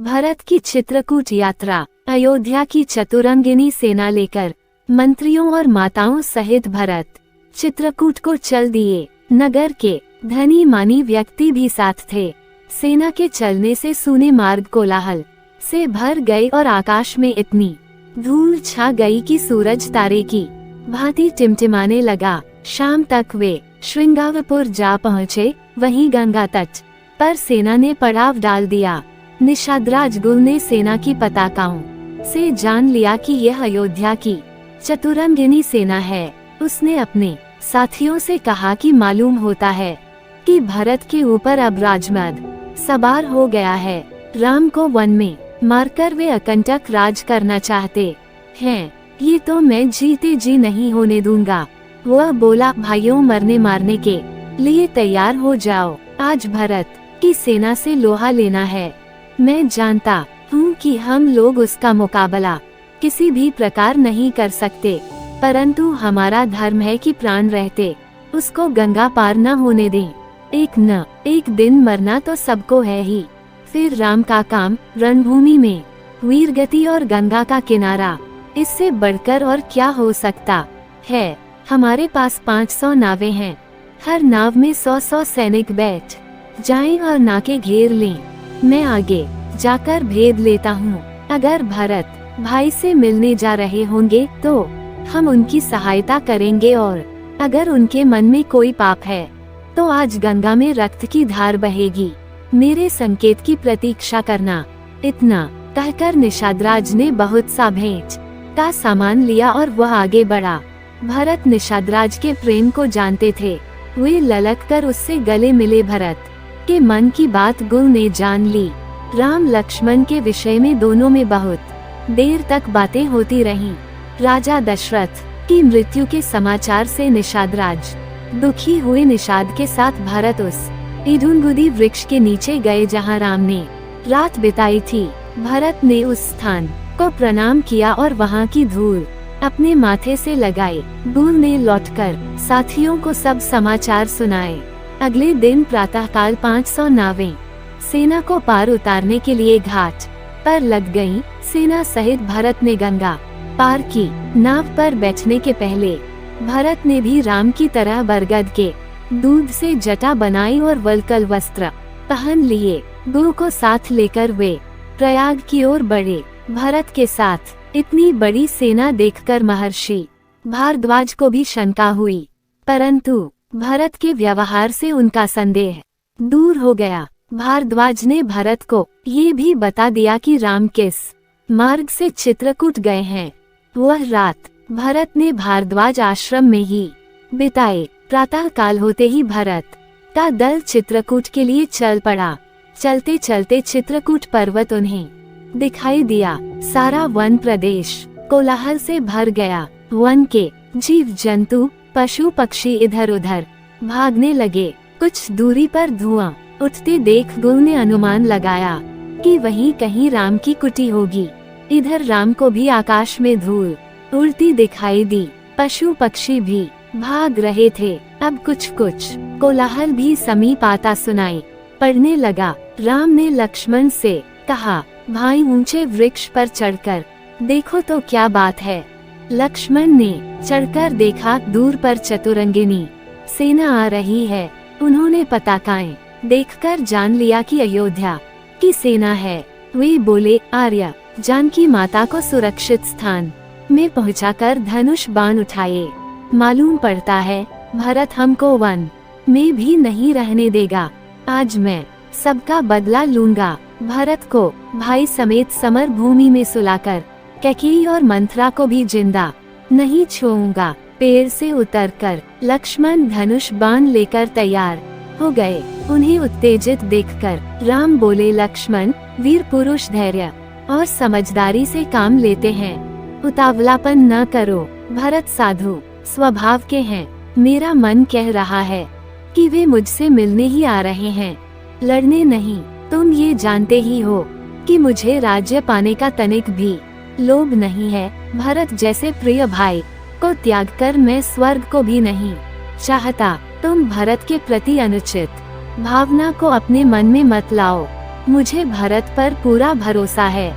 भरत की चित्रकूट यात्रा। अयोध्या की चतुरंगिनी सेना लेकर मंत्रियों और माताओं सहित भरत चित्रकूट को चल दिए। नगर के धनी मानी व्यक्ति भी साथ थे। सेना के चलने से सूने मार्ग कोलाहल से भर गए और आकाश में इतनी धूल छा गई कि सूरज तारे की भांति टिमटिमाने लगा। शाम तक वे श्रृंगारपुर जा पहुँचे। वहीं गंगा तट पर सेना ने पड़ाव डाल दिया। निषादराज गुल ने सेना की पताकाओं से जान लिया कि यह अयोध्या की चतुरंगिनी सेना है। उसने अपने साथियों से कहा कि मालूम होता है कि भरत के ऊपर अब राजमद सवार हो गया है। राम को वन में मारकर वे अकंटक राज करना चाहते हैं। ये तो मैं जीते जी नहीं होने दूंगा। वह बोला, भाइयों, मरने मारने के लिए तैयार हो जाओ। आज भरत की सेना से लोहा लेना है। मैं जानता हूँ कि हम लोग उसका मुकाबला किसी भी प्रकार नहीं कर सकते, परंतु हमारा धर्म है कि प्राण रहते उसको गंगा पार न होने दें। एक दिन मरना तो सबको है ही। फिर राम का काम रणभूमि में वीरगति और गंगा का किनारा, इससे बढ़कर और क्या हो सकता है। हमारे पास 500 नावें हैं। हर नाव में 100 सैनिक बैठ जाएं और नाके घेर लें। मैं आगे जाकर भेद लेता हूँ। अगर भरत भाई से मिलने जा रहे होंगे तो हम उनकी सहायता करेंगे, और अगर उनके मन में कोई पाप है तो आज गंगा में रक्त की धार बहेगी। मेरे संकेत की प्रतीक्षा करना। इतना कहकर निषादराज ने बहुत सा भेंट का सामान लिया और वह आगे बढ़ा। भरत निषादराज के प्रेम को जानते थे। वे ललक कर उससे गले मिले। भरत के मन की बात गुल ने जान ली। राम लक्ष्मण के विषय में दोनों में बहुत देर तक बातें होती रहीं। राजा दशरथ की मृत्यु के समाचार से निषादराज दुखी हुए। निषाद के साथ भरत उस इडुनगुदी वृक्ष के नीचे गए जहां राम ने रात बिताई थी। भरत ने उस स्थान को प्रणाम किया और वहां की धूल अपने माथे से लगाई। गुल ने लौटकर साथियों को सब समाचार सुनाए। अगले दिन प्रातःकाल 500 नावें सेना को पार उतारने के लिए घाट पर लग गईं। सेना सहित भरत ने गंगा पार की। नाव पर बैठने के पहले भरत ने भी राम की तरह बरगद के दूध से जटा बनाई और वल्कल वस्त्र पहन लिए। गुरु को साथ लेकर वे प्रयाग की ओर बढ़े। भरत के साथ इतनी बड़ी सेना देखकर महर्षि भारद्वाज को भी शंका हुई, परंतु भरत के व्यवहार से उनका संदेह दूर हो गया। भारद्वाज ने भरत को ये भी बता दिया कि राम किस मार्ग से चित्रकूट गए हैं। वह रात भरत ने भारद्वाज आश्रम में ही बिताए। प्रातः काल होते ही भरत का दल चित्रकूट के लिए चल पड़ा। चलते चलते चित्रकूट पर्वत उन्हें दिखाई दिया। सारा वन प्रदेश कोलाहल से भर गया। वन के जीव जंतु पशु पक्षी इधर उधर भागने लगे। कुछ दूरी पर धुआं उठते देख गुल ने अनुमान लगाया कि वहीं कहीं राम की कुटी होगी। इधर राम को भी आकाश में धूल उड़ती दिखाई दी। पशु पक्षी भी भाग रहे थे। अब कुछ कोलाहल भी समीप आता सुनाई पड़ने लगा। राम ने लक्ष्मण से कहा, भाई, ऊंचे वृक्ष पर चढ़कर देखो तो क्या बात है। लक्ष्मण ने चढ़कर देखा। दूर पर चतुरंगिनी सेना आ रही है। उन्होंने पताकाएं देखकर जान लिया कि अयोध्या की सेना है। वे बोले, आर्य, जानकी माता को सुरक्षित स्थान में पहुंचाकर धनुष बाण उठाए। मालूम पड़ता है भरत हमको वन में भी नहीं रहने देगा। आज मैं सबका बदला लूंगा। भरत को भाई समेत समर भूमि में सुलाकर कैकेयी और मंथरा को भी जिंदा नहीं छोड़ूंगा। पेड़ से उतरकर लक्ष्मण धनुष बाण लेकर तैयार हो गए। उन्हें उत्तेजित देखकर राम बोले, लक्ष्मण, वीर पुरुष धैर्य और समझदारी से काम लेते हैं। उतावलापन न करो। भरत साधु स्वभाव के हैं। मेरा मन कह रहा है कि वे मुझसे मिलने ही आ रहे हैं, लड़ने नहीं। तुम ये जानते ही हो कि मुझे राज्य पाने का तनिक भी लोभ नहीं है। भरत जैसे प्रिय भाई को त्याग कर मैं स्वर्ग को भी नहीं चाहता। तुम भरत के प्रति अनुचित भावना को अपने मन में मत लाओ। मुझे भरत पर पूरा भरोसा है।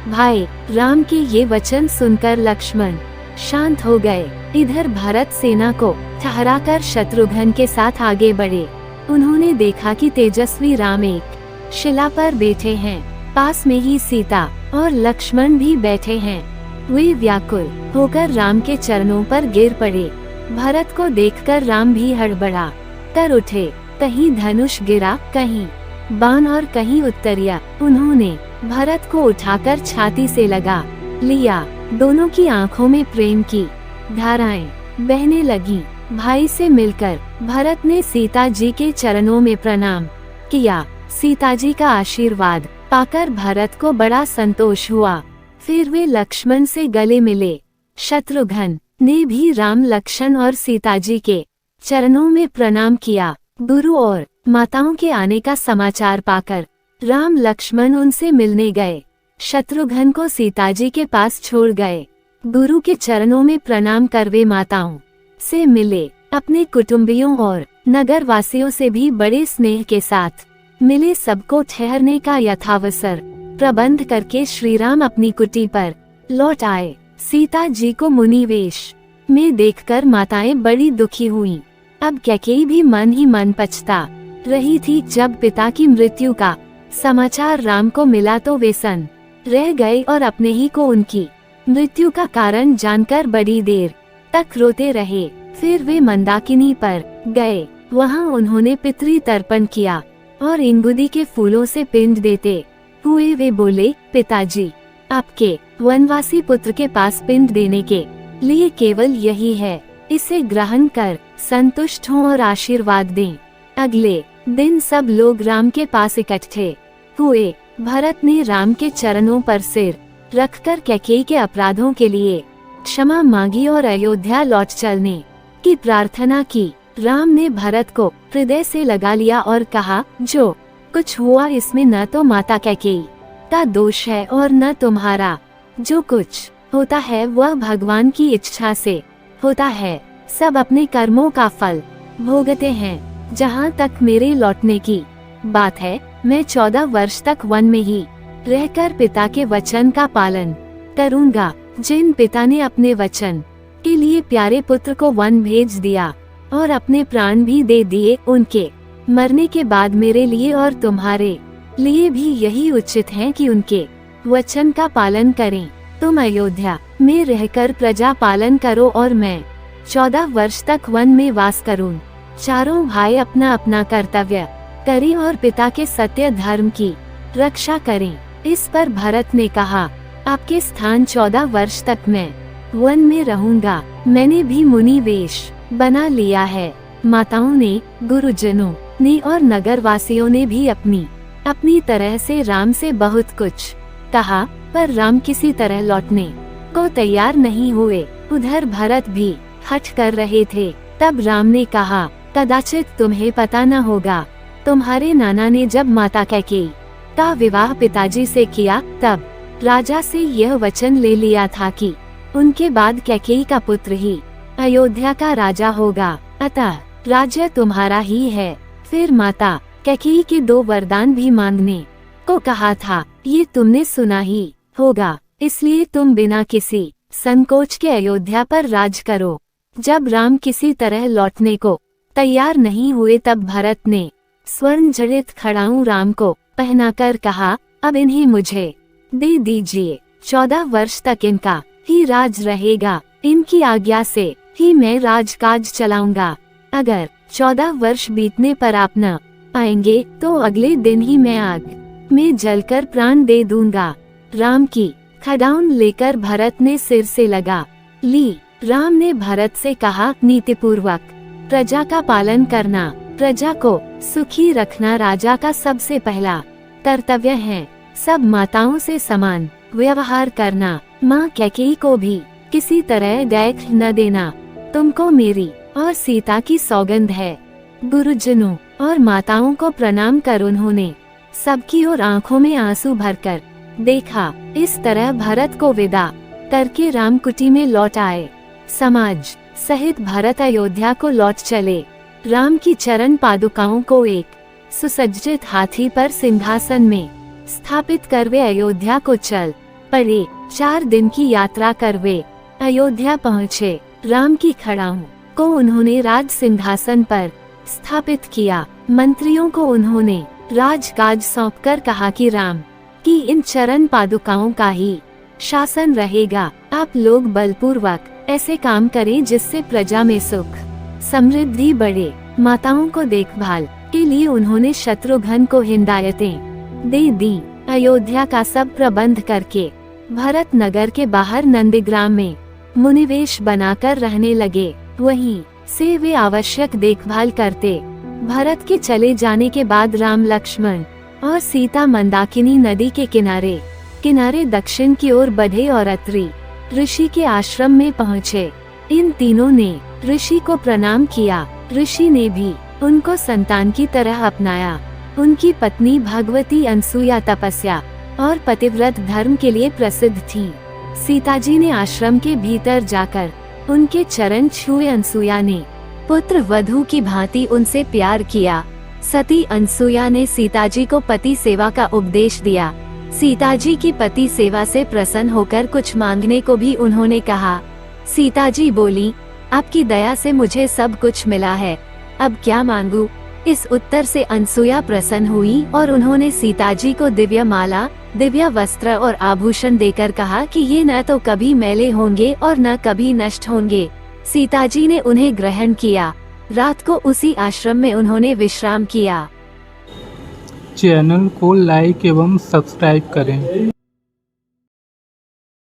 भाई राम के ये वचन सुनकर लक्ष्मण शांत हो गए। इधर भरत सेना को ठहराकर शत्रुघ्न के साथ आगे बढ़े। उन्होंने देखा कि तेजस्वी राम एक शिला पर बैठे हैं। पास में ही सीता और लक्ष्मण भी बैठे हैं। वे व्याकुल होकर राम के चरणों पर गिर पड़े। भरत को देखकर राम भी हड़बड़ा कर उठे। कहीं धनुष गिरा, कहीं बाण और कहीं उत्तरिया। उन्होंने भरत को उठाकर छाती से लगा लिया। दोनों की आंखों में प्रेम की धाराएं बहने लगी। भाई से मिलकर भरत ने सीता जी के चरणों में प्रणाम किया। सीता जी का आशीर्वाद पाकर भरत को बड़ा संतोष हुआ। फिर वे लक्ष्मण से गले मिले। शत्रुघ्न ने भी राम, लक्ष्मण और सीता जी के चरणों में प्रणाम किया। गुरु और माताओं के आने का समाचार पाकर राम लक्ष्मण उनसे मिलने गए। शत्रुघ्न को सीता जी के पास छोड़ गए। गुरु के चरणों में प्रणाम कर वे माताओं से मिले। अपने कुटुंबियों और नगर वासियों से भी बड़े स्नेह के साथ मिले। सबको ठहरने का यथावसर प्रबंध करके श्री राम अपनी कुटी पर लौट आए। सीता जी को मुनिवेश में देखकर माताएं बड़ी दुखी हुईं। अब कैकेयी भी मन ही मन पछता रही थी। जब पिता की मृत्यु का समाचार राम को मिला तो वे सन्न रह गए और अपने ही को उनकी मृत्यु का कारण जानकर बड़ी देर तक रोते रहे। फिर वे मंदाकिनी पर गए। वहां उन्होंने पितृ तर्पण किया और इंगुदी के फूलों से पिंड देते हुए वे बोले, पिताजी, आपके वनवासी पुत्र के पास पिंड देने के लिए केवल यही है। इसे ग्रहण कर संतुष्ट हों और आशीर्वाद दें। अगले दिन सब लोग राम के पास इकट्ठे हुए। भरत ने राम के चरणों पर सिर रखकर कैकेयी के अपराधों के लिए क्षमा मांगी और अयोध्या लौट चलने की प्रार्थना की। राम ने भरत को हृदय से लगा लिया और कहा, जो कुछ हुआ इसमें न तो माता कैकेयी का दोष है और न तुम्हारा। जो कुछ होता है वह भगवान की इच्छा से होता है। सब अपने कर्मों का फल भोगते हैं। जहाँ तक मेरे लौटने की बात है, मैं 14 वर्ष तक वन में ही रहकर पिता के वचन का पालन करूँगा। जिन पिता ने अपने वचन के लिए प्यारे पुत्र को वन भेज दिया और अपने प्राण भी दे दिए, उनके मरने के बाद मेरे लिए और तुम्हारे लिए भी यही उचित है कि उनके वचन का पालन करें। तुम अयोध्या में रहकर प्रजा पालन करो और मैं 14 वर्ष तक वन में वास करूं। चारों भाई अपना अपना कर्तव्य करें और पिता के सत्य धर्म की रक्षा करें। इस पर भरत ने कहा, आपके स्थान 14 वर्ष तक मैं वन में रहूंगा। मैंने भी मुनि वेश बना लिया है। माताओं ने, गुरुजनों ने और नगरवासियों ने भी अपनी अपनी तरह से राम से बहुत कुछ कहा, पर राम किसी तरह लौटने को तैयार नहीं हुए। उधर भरत भी हठ कर रहे थे। तब राम ने कहा, कदाचित तुम्हें पता न होगा, तुम्हारे नाना ने जब माता कैकेयी का विवाह पिताजी से किया, तब राजा से यह वचन ले लिया था कि उनके बाद कैकेयी का पुत्र ही अयोध्या का राजा होगा। अतः राज्य तुम्हारा ही है। फिर माता कैकेयी के 2 वरदान भी मांगने को कहा था। ये तुमने सुना ही होगा, इसलिए तुम बिना किसी संकोच के अयोध्या पर राज करो। जब राम किसी तरह लौटने को तैयार नहीं हुए, तब भरत ने स्वर्ण जड़ित खड़ाऊं राम को पहनाकर कहा, अब इन्हें मुझे दे दीजिए। 14 वर्ष तक इनका ही राज रहेगा। इनकी आज्ञा से ही मैं राजकाज चलाऊंगा। अगर 14 वर्ष बीतने पर आप न आएंगे तो अगले दिन ही मैं आग में जलकर प्राण दे दूंगा। राम की खड़ाऊं लेकर भरत ने सिर से लगा ली। राम ने भरत से कहा, नीतिपूर्वक प्रजा का पालन करना, प्रजा को सुखी रखना राजा का सबसे पहला कर्तव्य है। सब माताओं से समान व्यवहार करना। माँ कैकेयी को भी किसी तरह दैख न देना। तुमको मेरी और सीता की सौगंध है। गुरुजनों और माताओं को प्रणाम कर उन्होंने सबकी ओर आंखों में आंसू भरकर देखा। इस तरह भरत को विदा करके राम कुटी में लौट आए। समाज सहित भरत अयोध्या को लौट चले। राम की चरण पादुकाओं को एक सुसज्जित हाथी पर सिंहासन में स्थापित कर वे अयोध्या को चल पड़े। 4 दिन की यात्रा कर वे अयोध्या पहुँचे। राम की खड़ाऊ को उन्होंने राज सिंहासन पर स्थापित किया। मंत्रियों को उन्होंने राजकाज सौंपकर कहा कि राम की इन चरण पादुकाओं का ही शासन रहेगा। आप लोग बलपूर्वक ऐसे काम करें जिससे प्रजा में सुख समृद्धि बढ़े। माताओं को देखभाल के लिए उन्होंने शत्रुघ्न को हिदायतें दे दी। अयोध्या का सब प्रबंध करके भरत नगर के बाहर नंदीग्राम में मुनिवेश बनाकर रहने लगे। वहीं से वे आवश्यक देखभाल करते। भरत के चले जाने के बाद राम, लक्ष्मण और सीता मंदाकिनी नदी के किनारे दक्षिण की ओर बढ़े और अत्रि ऋषि के आश्रम में पहुँचे। इन तीनों ने ऋषि को प्रणाम किया। ऋषि ने भी उनको संतान की तरह अपनाया। उनकी पत्नी भगवती अनसुया तपस्या और पतिव्रत धर्म के लिए प्रसिद्ध थी। सीताजी ने आश्रम के भीतर जाकर उनके चरण छुए। अनसुया ने पुत्र वधू की भांति उनसे प्यार किया। सती अनसुया ने सीताजी को पति सेवा का उपदेश दिया। सीताजी की पति सेवा से प्रसन्न होकर कुछ मांगने को भी उन्होंने कहा। सीताजी बोली, आपकी दया से मुझे सब कुछ मिला है, अब क्या मांगू। इस उत्तर से अनसुया प्रसन्न हुई और उन्होंने सीताजी को दिव्य माला, दिव्य वस्त्र और आभूषण देकर कहा कि ये न तो कभी मैले होंगे और न कभी नष्ट होंगे। सीताजी ने उन्हें ग्रहण किया। रात को उसी आश्रम में उन्होंने विश्राम किया। चैनल को लाइक एवं सब्सक्राइब करें।